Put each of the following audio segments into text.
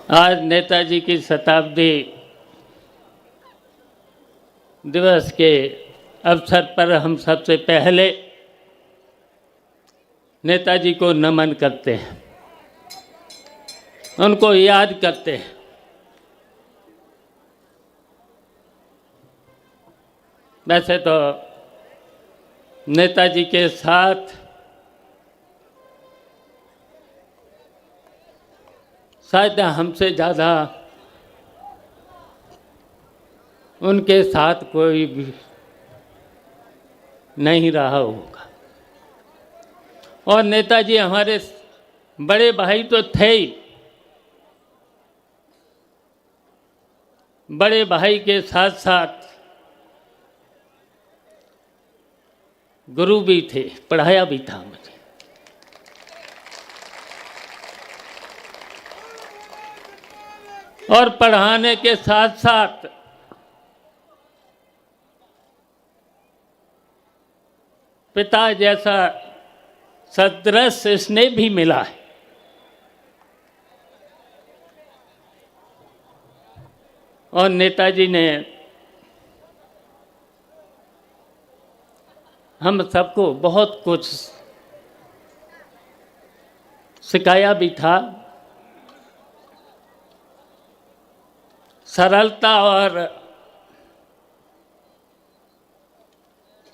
आज नेताजी की शताब्दी दिवस के अवसर पर हम सबसे पहले नेताजी को नमन करते हैं, उनको याद करते हैं। वैसे तो नेताजी के साथ शायद हमसे ज़्यादा उनके साथ कोई भी नहीं रहा होगा। और नेताजी हमारे बड़े भाई तो थे ही, बड़े भाई के साथ साथ गुरु भी थे, पढ़ाया भी था मुझे। और पढ़ाने के साथ साथ पिता जैसा सदृश स्नेह भी मिला है। और नेताजी ने हम सबको बहुत कुछ सिखाया भी था।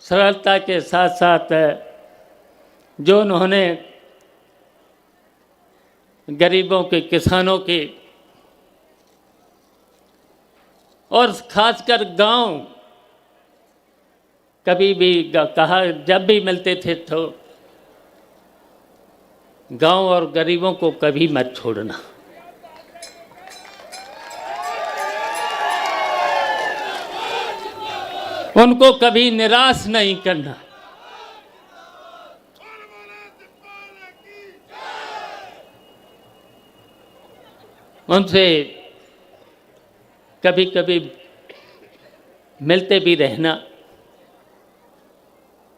सरलता के साथ साथ जो उन्होंने गरीबों के, किसानों के और खासकर गांव, कभी भी कहा जब भी मिलते थे तो गांव और गरीबों को कभी मत छोड़ना। उनको कभी निराश नहीं करना। उनसे कभी कभी मिलते भी रहना,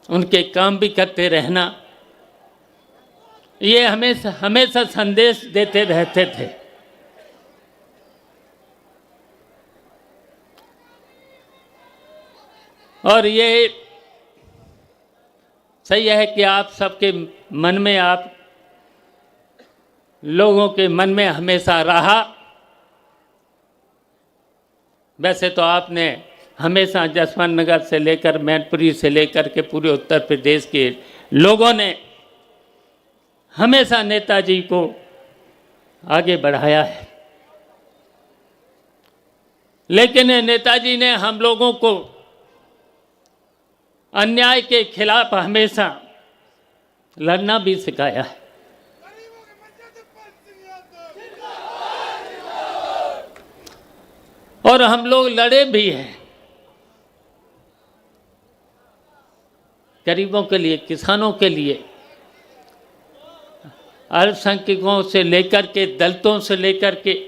उनके काम भी करते रहना, ये हमेशा संदेश देते रहते थे। और ये सही है कि आप सबके मन में, आप लोगों के मन में हमेशा रहा। वैसे तो आपने हमेशा जसवंत नगर से लेकर मैनपुरी से लेकर के पूरे उत्तर प्रदेश के लोगों ने हमेशा नेताजी को आगे बढ़ाया है। लेकिन नेताजी ने हम लोगों को अन्याय के खिलाफ हमेशा लड़ना भी सिखाया है। और हम लोग लड़े भी हैं गरीबों के लिए, किसानों के लिए, अल्पसंख्यकों से लेकर के, दलितों से लेकर के।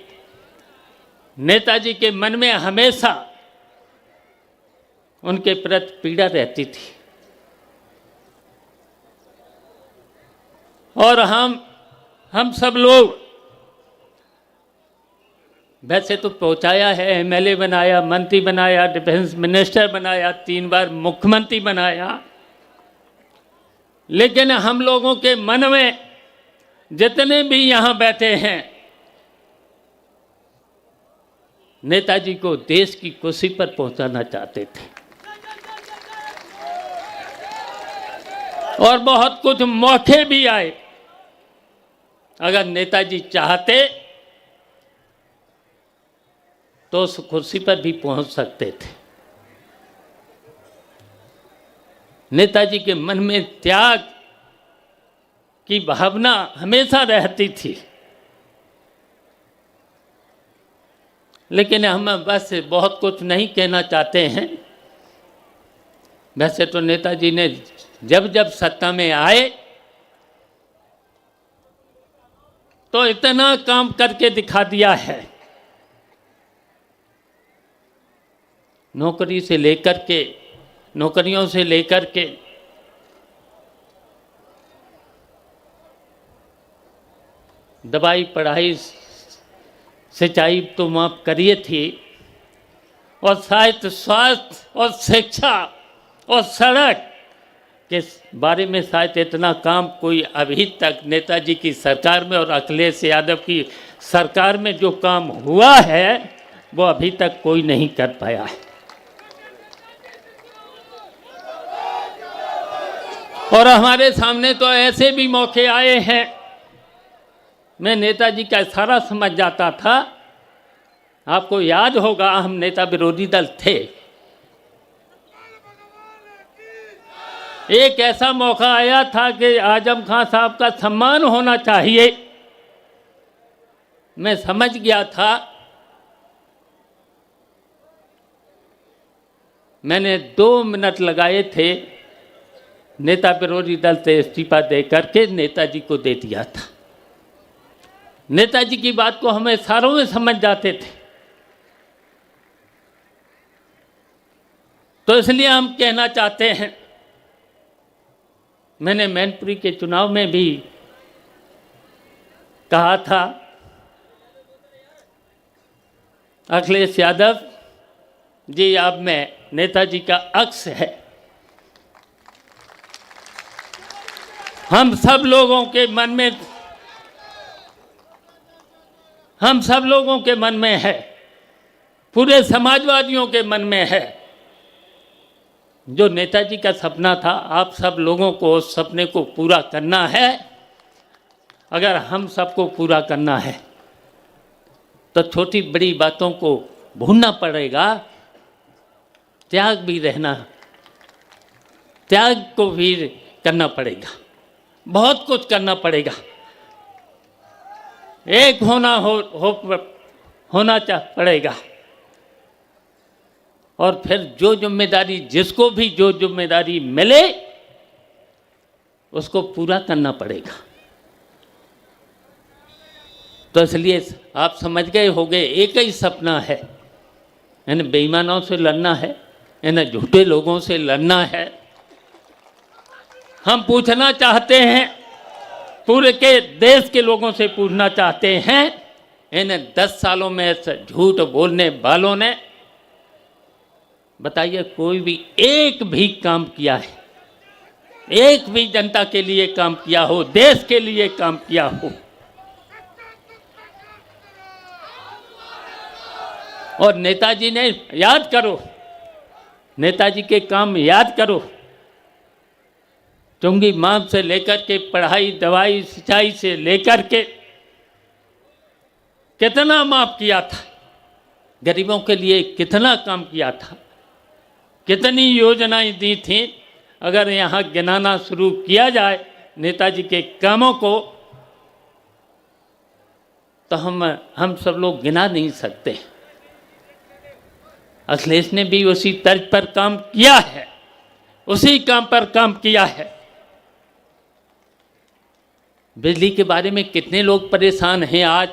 नेताजी के मन में हमेशा उनके प्रति पीड़ा रहती थी। और हम सब लोग वैसे तो पहुंचाया है, एमएलए बनाया, मंत्री बनाया, डिफेंस मिनिस्टर बनाया, 3 बार मुख्यमंत्री बनाया। लेकिन हम लोगों के मन में जितने भी यहाँ बैठे हैं, नेताजी को देश की कुर्सी पर पहुंचाना चाहते थे। और बहुत कुछ मौके भी आए। अगर नेताजी चाहते तो उस कुर्सी पर भी पहुंच सकते थे। नेताजी के मन में त्याग की भावना हमेशा रहती थी। लेकिन हम बस बहुत कुछ नहीं कहना चाहते हैं। वैसे तो नेताजी ने जब जब सत्ता में आए तो इतना काम करके दिखा दिया है। नौकरियों से लेकर के दवाई, पढ़ाई, सिंचाई तो माफ करिए थी, और शायद स्वास्थ्य और शिक्षा और सड़क के बारे में शायद इतना काम कोई अभी तक नेताजी की सरकार में और अखिलेश यादव की सरकार में जो काम हुआ है वो अभी तक कोई नहीं कर पाया है। और हमारे सामने तो ऐसे भी मौके आए हैं, मैं नेताजी का इशारा समझ जाता था। आपको याद होगा हम नेता विरोधी दल थे, एक ऐसा मौका आया था कि आजम खान साहब का सम्मान होना चाहिए। मैं समझ गया था, मैंने 2 मिनट लगाए थे, नेता विरोधी दल से इस्तीफा दे करके नेताजी को दे दिया था। नेताजी की बात को हमें सारों में समझ जाते थे, तो इसलिए हम कहना चाहते हैं, मैंने मैनपुरी के चुनाव में भी कहा था, अखिलेश यादव जी आप में नेताजी का अक्स है। हम सब लोगों के मन में है, पूरे समाजवादियों के मन में है। जो नेताजी का सपना था, आप सब लोगों को उस सपने को पूरा करना है। अगर हम सबको पूरा करना है तो छोटी बड़ी बातों को भूलना पड़ेगा, त्याग को भी करना पड़ेगा, बहुत कुछ करना पड़ेगा। एक होना पड़ेगा, और फिर जो जिम्मेदारी, जिसको भी जो जिम्मेदारी मिले उसको पूरा करना पड़ेगा। तो इसलिए आप समझ गए होंगे, एक ही सपना है, इन बेईमानों से लड़ना है, इन झूठे लोगों से लड़ना है। हम पूछना चाहते हैं, पूरे के देश के लोगों से पूछना चाहते हैं, इन 10 सालों में झूठ बोलने वालों ने बताइए कोई भी एक भी काम किया है, एक भी जनता के लिए काम किया हो, देश के लिए काम किया हो? और नेताजी ने, याद करो, नेताजी के काम याद करो, चुंगी माप से लेकर के पढ़ाई दवाई सिंचाई से लेकर के कितना माफ किया था, गरीबों के लिए कितना काम किया था, कितनी योजनाएं दी थी। अगर यहाँ गिनाना शुरू किया जाए नेताजी के कामों को तो हम सब लोग गिना नहीं सकते। अखिलेश ने भी उसी तर्ज पर काम किया है, उसी काम पर काम किया है। बिजली के बारे में कितने लोग परेशान हैं आज,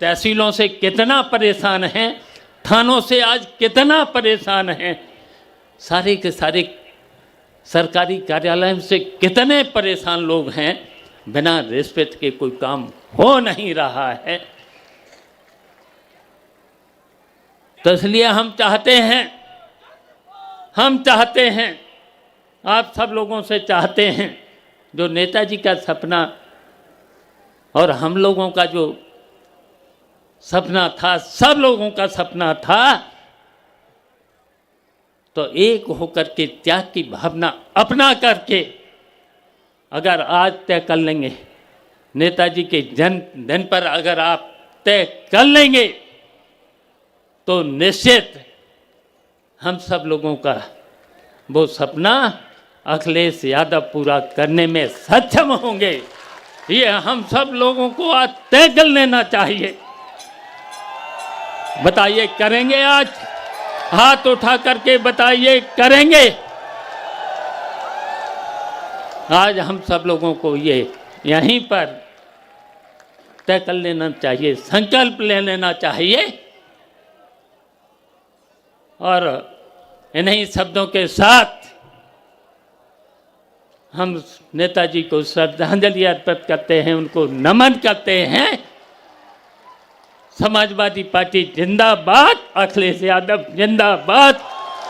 तहसीलों से कितना परेशान हैं, थानों से आज कितना परेशान हैं, सारे के सारे सरकारी कार्यालय से कितने परेशान लोग हैं। बिना रिश्वत के कोई काम हो नहीं रहा है। तो इसलिए हम चाहते हैं, आप सब लोगों से चाहते हैं, जो नेताजी का सपना और हम लोगों का जो सपना था, सब लोगों का सपना था, तो एक होकर के त्याग की भावना अपना करके अगर आज तय कर लेंगे, नेताजी के जन्मदिन पर अगर आप तय कर लेंगे, तो निश्चित हम सब लोगों का वो सपना अखिलेश यादव पूरा करने में सक्षम होंगे। ये हम सब लोगों को आज तय कर लेना चाहिए। बताइए करेंगे? आज हाथ उठा करके बताइए करेंगे? आज हम सब लोगों को ये यहीं पर तय कर लेना चाहिए, संकल्प ले लेना चाहिए। और इन्हीं शब्दों के साथ हम नेताजी को श्रद्धांजलि अर्पित करते हैं, उनको नमन करते हैं। समाजवादी पार्टी जिंदाबाद, अखिलेश यादव जिंदाबाद।